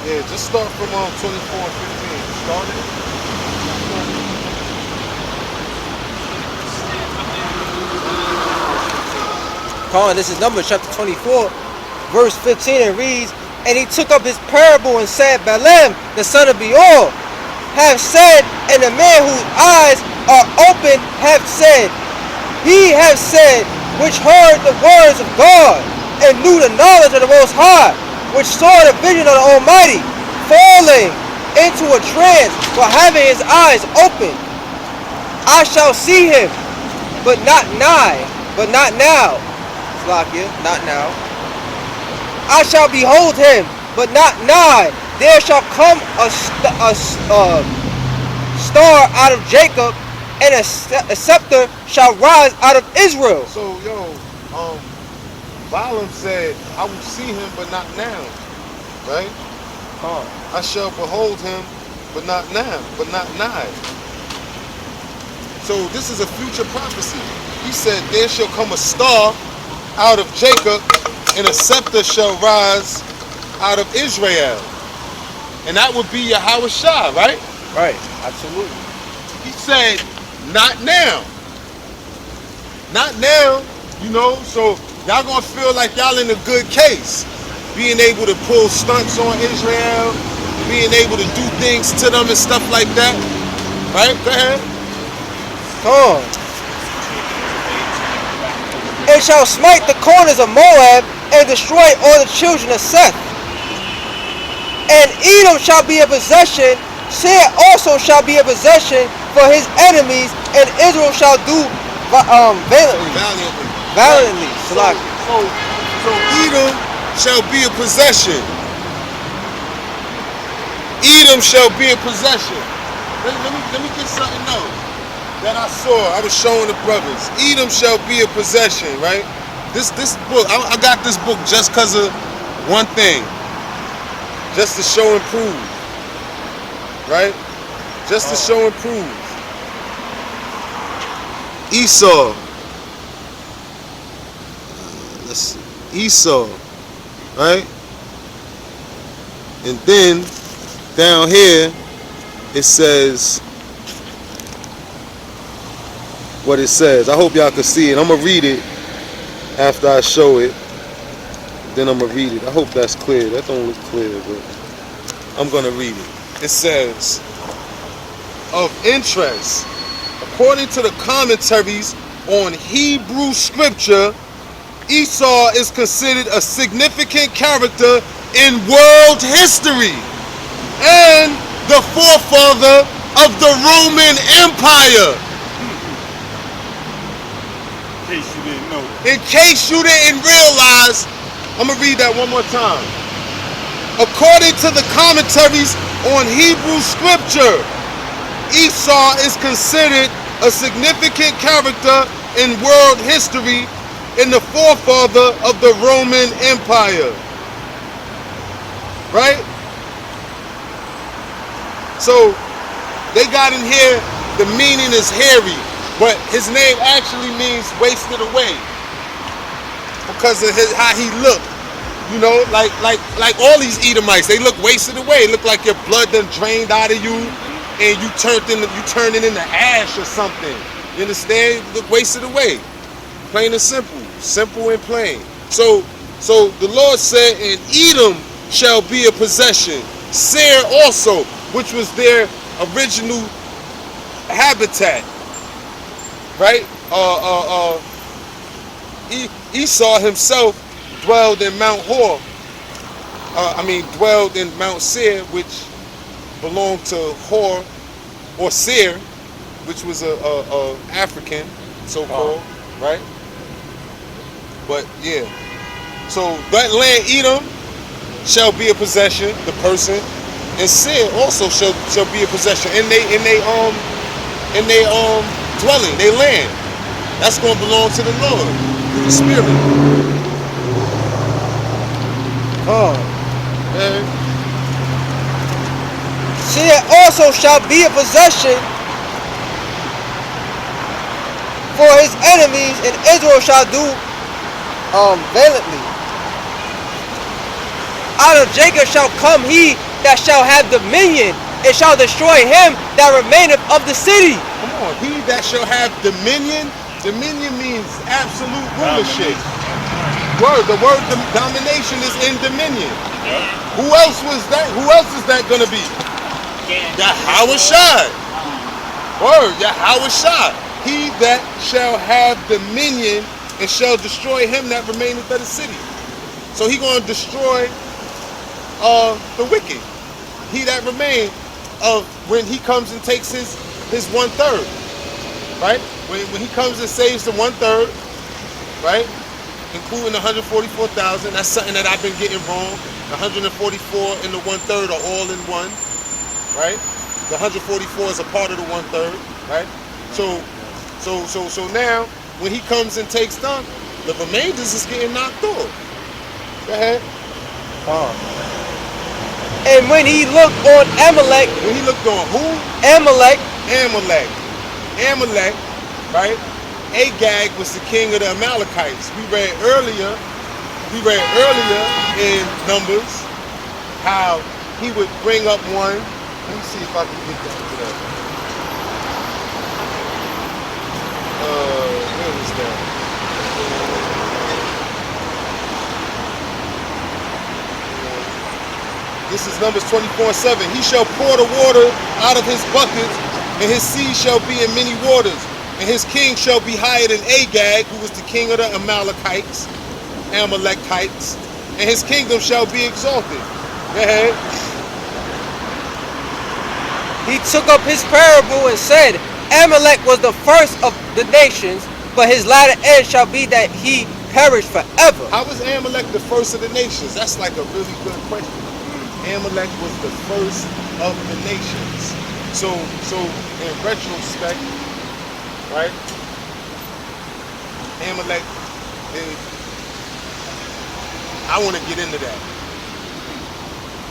Yeah, just start from 24 and 15. Start it. Con, this is Numbers chapter 24, verse 15, and reads, And he took up his parable and said, Balaam, the son of Beor, have said, and the man whose eyes are open have said, he have said, which heard the words of God, and knew the knowledge of the Most High, which saw the vision of the Almighty, falling into a trance while having his eyes open. I shall see him, but not nigh, but not now. Slakia, not now. I shall behold him, but not nigh. There shall come a star out of Jacob, and a scepter shall rise out of Israel. So, Balaam said, I will see him, but not now. Right? I shall behold him, but not now, but not nigh. So this is a future prophecy. He said, there shall come a star out of Jacob, and a scepter shall rise out of Israel. And that would be Yahweh Shah, right? Right, absolutely. He said, not now. Not now, so y'all gonna feel like y'all in a good case. Being able to pull stunts on Israel, being able to do things to them and stuff like that. Right? Go ahead. Come on. It shall smite the corners of Moab and destroy all the children of Seth. And Edom shall be a possession, Seir also shall be a possession for his enemies, and Israel shall do valiantly. So Edom shall be a possession. Edom shall be a possession. Let me get something else that I saw. I was showing the brothers. Edom shall be a possession, right? This book, I got this book just because of one thing. Just to show and prove. Right? Just to show and prove. Esau. Let's see. Esau. Right? And then down here it says what it says. I hope y'all can see it. I'm gonna read it after I show it. Then I'm gonna read it. I hope that's clear. That don't look clear, but I'm gonna read it. It says, of interest, according to the commentaries on Hebrew scripture, Esau is considered a significant character in world history and the forefather of the Roman Empire. In case you didn't know. In case you didn't realize, I'm going to read that one more time. According to the commentaries on Hebrew scripture, Esau is considered a significant character in world history and the forefather of the Roman Empire. Right? So, they got in here, the meaning is hairy, but his name actually means wasted away. Because of how he looked. Like all these Edomites, they look wasted away. It look like your blood done drained out of you, and you turned it into ash or something. You understand? You look wasted away. Plain and simple, simple and plain. So the Lord said, "And Edom shall be a possession. Seir also, which was their original habitat, right? Esau himself dwelled in Mount Hor. Dwelled in Mount Seir, which belonged to Hor or Seir, which was a African, so-called, right? But yeah, so that land Edom shall be a possession, the person, and Seir also shall be a possession in they dwelling, they land. That's going to belong to the Lord through the Spirit. Seir also shall be a possession for his enemies, and Israel shall do valiantly. Out of Jacob shall come he that shall have dominion, and shall destroy him that remaineth of the city. Come on, he that shall have dominion. Dominion means absolute rulership. The word domination is in dominion. Who else was that? Who else is that gonna be? Yahweh Shai. Word, Yahweh Shai. He that shall have dominion and shall destroy him that remaineth of the city. So he gonna destroy the wicked. He that remain of when he comes and takes his 1/3. Right? When he comes and saves the 1/3, right? Including the 144,000. That's something that I've been getting wrong. The 144 and the 1/3 are all in one, right? The 144 is a part of the 1/3, right? So now when he comes and takes them, the remainders is getting knocked off. Go ahead. And when he looked on Amalek, When he looked on who? Amalek, Amalek, right? Agag was the king of the Amalekites. We read earlier in Numbers how he would bring up one. Let me see if I can get that to that. Where was that? This is Numbers 24:7. He shall pour the water out of his buckets, and his sea shall be in many waters. And his king shall be higher than Agag, who was the king of the Amalekites, and his kingdom shall be exalted. Go ahead. he took up his parable and said, Amalek was the first of the nations, but his latter end shall be that he perish forever. How was Amalek the first of the nations? That's like a really good question. Amalek was the first of the nations. So in retrospect, right? Amalek is, I want to get into that.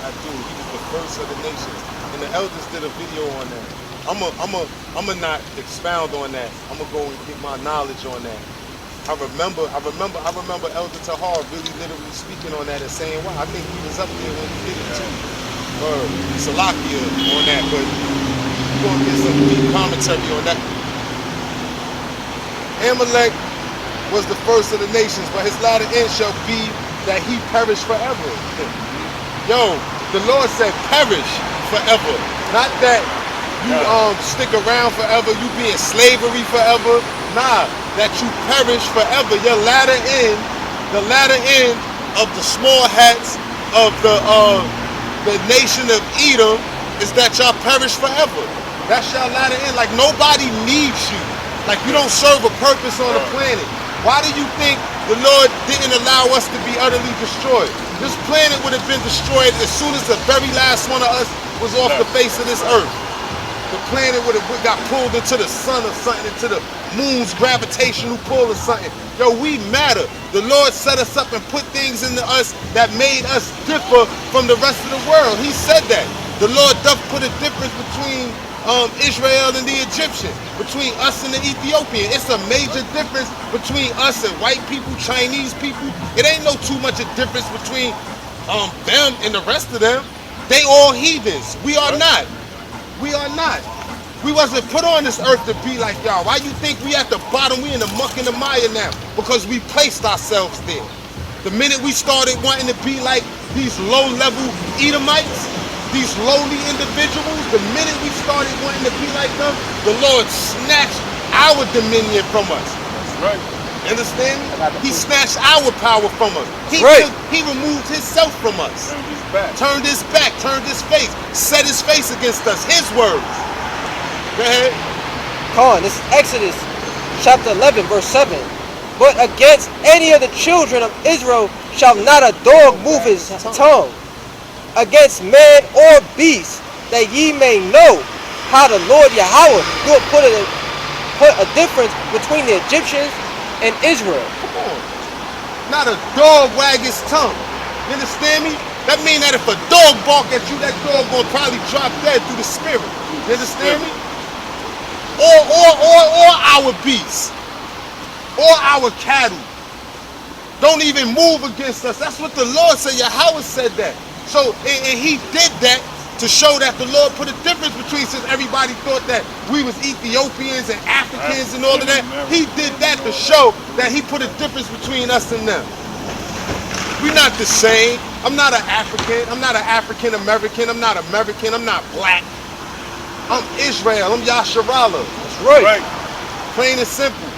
I do. He was the first of the nations. And the elders did a video on that. I'm a not expound on that. I'm gonna go and get my knowledge on that. I remember Elder Tahar really literally speaking on that and saying, wow, I think he was up there when he did it too. Or Salakia on that, but we're gonna get some deep commentary on that. Amalek was the first of the nations, but his latter end shall be that he perish forever. Yo, the Lord said perish forever. Not that you stick around forever, you be in slavery forever. Nah, that you perish forever. Your latter end, the latter end of the small hats of the nation of Edom is that y'all perish forever. That's your latter end. Like nobody needs you. Like you don't serve a purpose on the planet. Why do you think the Lord didn't allow us to be utterly destroyed? This planet would have been destroyed as soon as the very last one of us was off the face of this earth. The planet would have got pulled into the sun or something, into the moon's gravitational pull or something. Yo, we matter. The Lord set us up and put things into us that made us differ from the rest of the world. He said that. The Lord doth put a difference between Israel and the Egyptian, between us and the Ethiopian. It's a major difference between us and white people, Chinese people. It ain't no too much a difference between them and the rest of them. They all heathens. We are not. We are not. We wasn't put on this earth to be like y'all. Why you think we at the bottom? We in the muck and the mire now? Because we placed ourselves there. The minute we started wanting to be like these low-level Edomites, these lowly individuals, the minute we started wanting to be like them, the Lord snatched our dominion from us. That's right. Understand me? He snatched our power from us. He removed himself from us. Turned his back. Turned his face, set his face against us. His words. Go ahead. Come on, this is Exodus chapter 11, verse 7. But against any of the children of Israel shall not a dog move his tongue against man or beast, that ye may know how the Lord Yahweh will put a difference between the Egyptians and Israel. Come on. Not a dog wag his tongue. You understand me? That means that if a dog bark at you, that dog gonna probably drop dead through the spirit. You understand me? Or our beasts. Or our cattle. Don't even move against us. That's what the Lord said. Yahweh said that. So and he did that to show that the Lord put a difference between, since everybody thought that we was Ethiopians and Africans and all of that. He did that to show that he put a difference between us and them. We're not the same. I'm not an African. I'm not an African American. I'm not American. I'm not black. I'm Israel. I'm Yasharallah. That's right. Plain and simple.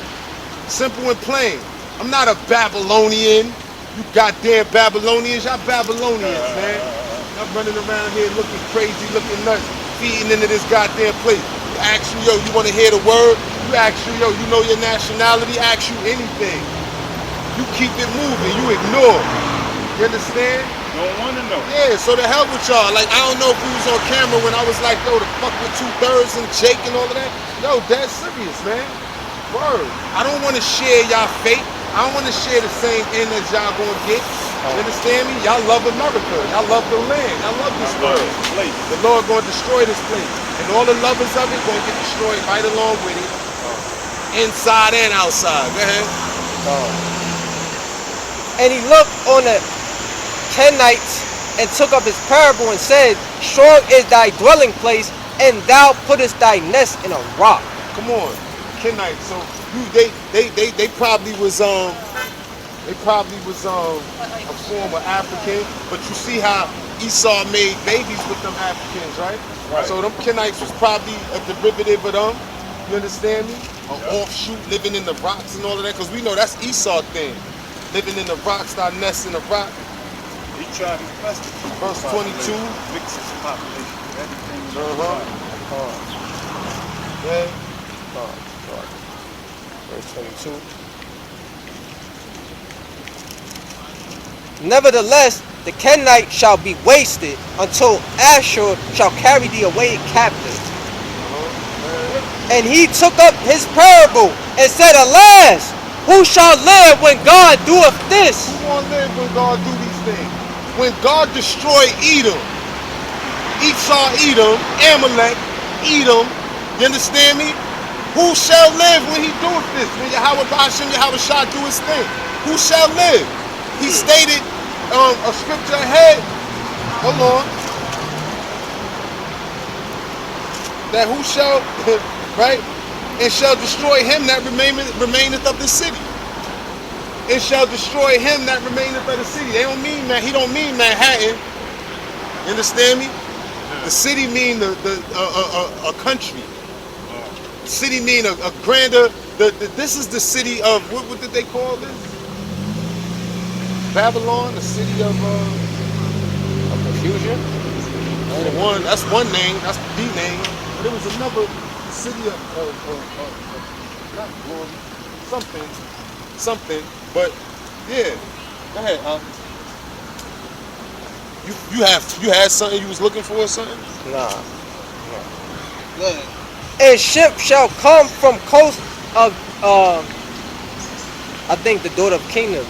Simple and plain. I'm not a Babylonian. You goddamn Babylonians. Y'all Babylonians, man. Y'all running around here looking crazy, looking nuts, feeding into this goddamn place. You ask you, yo, you want to hear the word? You ask you, yo, you know your nationality? Ask you anything. You keep it moving. You ignore. You understand? Don't want to know. Yeah, so the hell with y'all. Like, I don't know if we was on camera when I was like, yo, the fuck with 2/3 and Jake and all of that. Yo, dead serious, man. Word. I don't want to share y'all fate. I don't want to share the same end as y'all gonna get. You understand me? Y'all love America. Y'all love the land. Y'all love this world. The Lord gonna destroy this place. And all the lovers of it gonna get destroyed right along with it. Inside and outside. Go ahead. And he looked on the Kenites and took up his parable and said, strong is thy dwelling place, and thou puttest thy nest in a rock. Come on, Kenites. So they probably was a form of African, but you see how Esau made babies with them Africans, right? So them Kenites was probably a derivative of them. You understand me? An offshoot, living in the rocks and all of that, because we know that's Esau thing. Living in the rocks, our nest in the rock. He tried his best to keep Verse 22. mix his population with everything. Yeah. Verse 22. Nevertheless, the Kenites shall be wasted until Ashur shall carry thee away captive. And he took up his parable and said, alas, who shall live when God doeth this? Who gonna live when God do these things? When God destroy Edom, Esau, Edom, Amalek, Edom, you understand me? Who shall live when he doeth this? When Yahweh Ba'ashem, Yahweh Shah do his thing. Who shall live? He stated a scripture ahead. Hold on. That who shall, right? And shall destroy him that remaineth of the city. And shall destroy him that remaineth of the city. They don't mean that. He don't mean Manhattan. You understand me? The city mean a country. The city mean a grander. This is the city of what did they call this? Babylon, the city of confusion. That's one name. That's the name. But there was another city of not glory, something. But yeah, go ahead. You had something you was looking for or something? Nah. And ship shall come from coast of I think the daughter of kingdoms.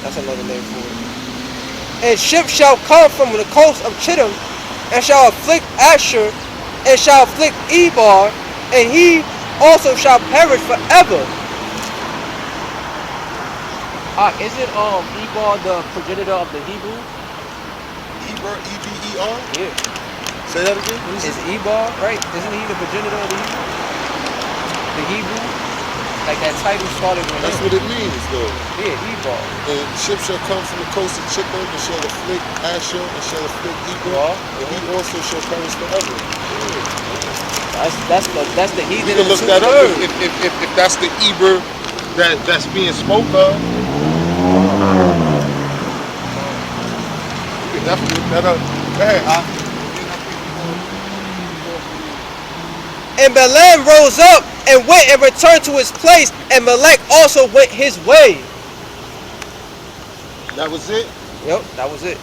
That's another name for it. And ship shall come from the coast of Chittim, and shall afflict Ashur, and shall afflict Ebar, and he also shall perish forever. Isn't Ebar the progenitor of the Hebrew? Eber, E-B-E-R? Yeah. Say that again? Is Ebar, right? Isn't he the progenitor of the Hebrew? The Hebrew? Like that title started with That's him. what it means, though. Yeah, Ebar. And ship shall come from the coast of Chittim, and shall afflict Ashur, and shall afflict Eber, and he also shall perish forever. That's the You heathen. can look that up if that's the Eber that's being spoke of. You can definitely look that up. Go ahead. And Balaam rose up and went and returned to his place, and Melech also went his way. That was it? Yep, that was it.